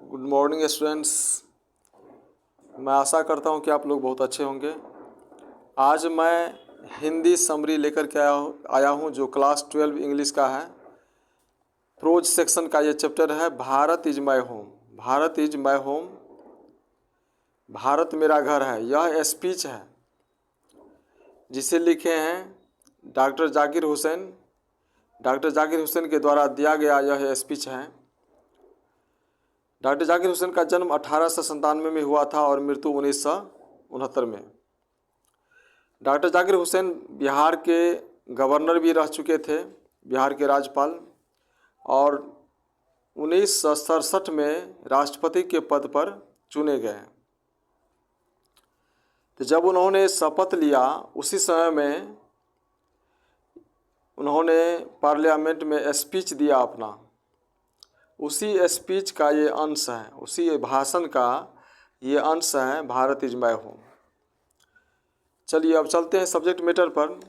Good morning students. मैं आशा करता हूं कि आप लोग बहुत अच्छे होंगे। आज मैं हिंदी समरी लेकर के आया हूं जो क्लास 12 इंग्लिश का है। प्रोज सेक्शन का ये चैप्टर है Bharat is my home. Bharat is my home, Bharat मेरा घर है। यह स्पीच है जिसे लिखे हैं डॉक्टर जाकिर हुसैन। डॉक्टर जाकिर हुसैन के द्वारा दिया गया यह स्पीच है। डॉक्टर जाकिर हुसैन का जन्म 1897 में हुआ था और मृत्यु 1969 में। डॉक्टर जाकिर हुसैन बिहार के गवर्नर भी रह चुके थे, बिहार के राज्यपाल, और 1967 में राष्ट्रपति के पद पर चुने गए। तो जब उन्होंने शपथ लिया उसी समय में उन्होंने पार्लियामेंट में स्पीच दिया अपना। उसी स्पीच का ये अंश है, उसी भाषण का ये अंश है भारत इज माय होम। चलिए अब चलते हैं सब्जेक्ट मैटर पर।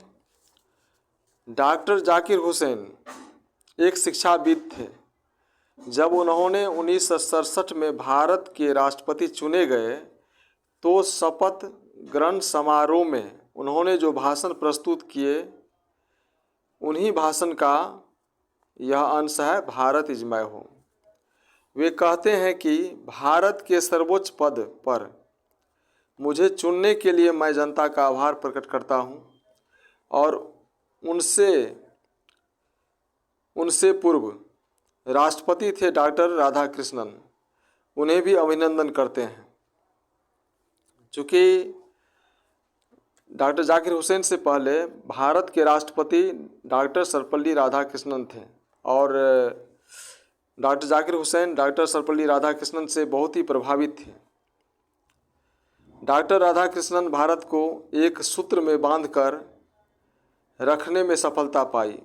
डॉक्टर जाकिर हुसैन एक शिक्षाविद थे। जब उन्होंने 1967 में भारत के राष्ट्रपति चुने गए तो शपथ ग्रहण समारोह में उन्होंने जो भाषण प्रस्तुत किए उन्हीं भाषण का यह अंश है भारत इज माय होम। वे कहते हैं कि भारत के सर्वोच्च पद पर मुझे चुनने के लिए मैं जनता का आभार प्रकट करता हूं और उनसे पूर्व राष्ट्रपति थे डॉक्टर राधाकृष्णन, उन्हें भी अभिनंदन करते हैं। चूँकि डॉक्टर जाकिर हुसैन से पहले भारत के राष्ट्रपति डॉक्टर सर्वपल्ली राधाकृष्णन थे और डॉक्टर जाकिर हुसैन डॉक्टर सर्वपल्ली राधाकृष्णन से बहुत ही प्रभावित थे। डॉक्टर राधाकृष्णन भारत को एक सूत्र में बांधकर रखने में सफलता पाई।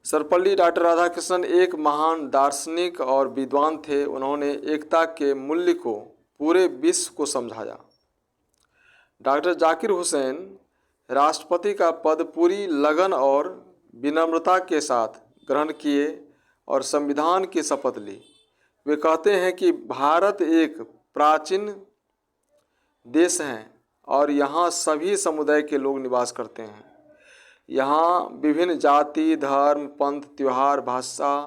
सर्वपल्ली डॉक्टर राधाकृष्णन एक महान दार्शनिक और विद्वान थे। उन्होंने एकता के मूल्य को पूरे विश्व को समझाया। डॉक्टर जाकिर हुसैन राष्ट्रपति का पद पूरी लगन और विनम्रता के साथ ग्रहण किए और संविधान की शपथ ली। वे कहते हैं कि भारत एक प्राचीन देश है और यहाँ सभी समुदाय के लोग निवास करते हैं। यहाँ विभिन्न जाति, धर्म, पंथ, त्योहार, भाषा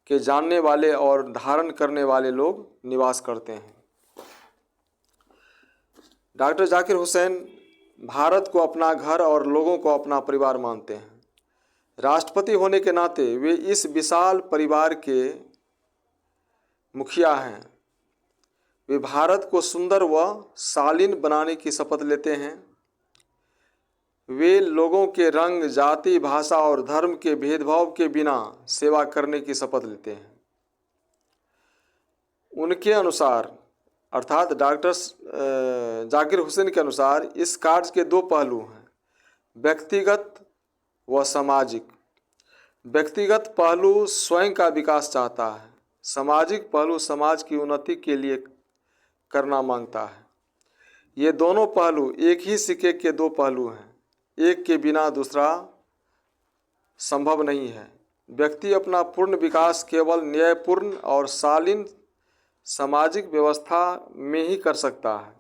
के जानने वाले और धारण करने वाले लोग निवास करते हैं। डॉक्टर जाकिर हुसैन भारत को अपना घर और लोगों को अपना परिवार मानते हैं। राष्ट्रपति होने के नाते वे इस विशाल परिवार के मुखिया हैं। वे भारत को सुंदर व शालीन बनाने की शपथ लेते हैं। वे लोगों के रंग, जाति, भाषा और धर्म के भेदभाव के बिना सेवा करने की शपथ लेते हैं। उनके अनुसार अर्थात डॉक्टर जाकिर हुसैन के अनुसार इस कार्य के दो पहलू हैं, व्यक्तिगत व सामाजिक। व्यक्तिगत पहलू स्वयं का विकास चाहता है, सामाजिक पहलू समाज की उन्नति के लिए करना मांगता है। ये दोनों पहलू एक ही सिक्के के दो पहलू हैं, एक के बिना दूसरा संभव नहीं है। व्यक्ति अपना पूर्ण विकास केवल न्यायपूर्ण और शालीन सामाजिक व्यवस्था में ही कर सकता है।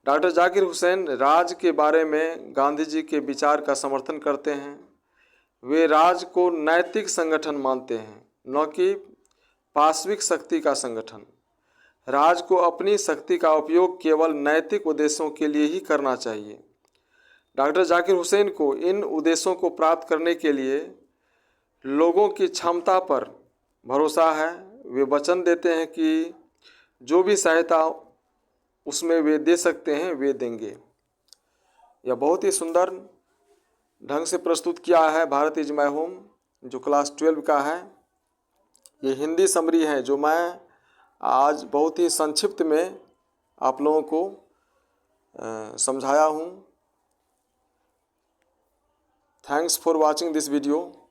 डॉक्टर जाकिर हुसैन राज के बारे में गांधी जी के विचार का समर्थन करते हैं। वे राज को नैतिक संगठन मानते हैं, न कि पाशविक शक्ति का संगठन। राज को अपनी शक्ति का उपयोग केवल नैतिक उद्देश्यों के लिए ही करना चाहिए। डॉक्टर जाकिर हुसैन को इन उद्देश्यों को प्राप्त करने के लिए लोगों की क्षमता पर भरोसा है। वे वचन देते हैं कि जो भी सहायता उसमें वे दे सकते हैं वे देंगे। यह बहुत ही सुंदर ढंग से प्रस्तुत किया है भारत इज माय होम जो क्लास 12 का है। ये हिंदी समरी है जो मैं आज बहुत ही संक्षिप्त में आप लोगों को समझाया हूँ। Thanks for watching this video.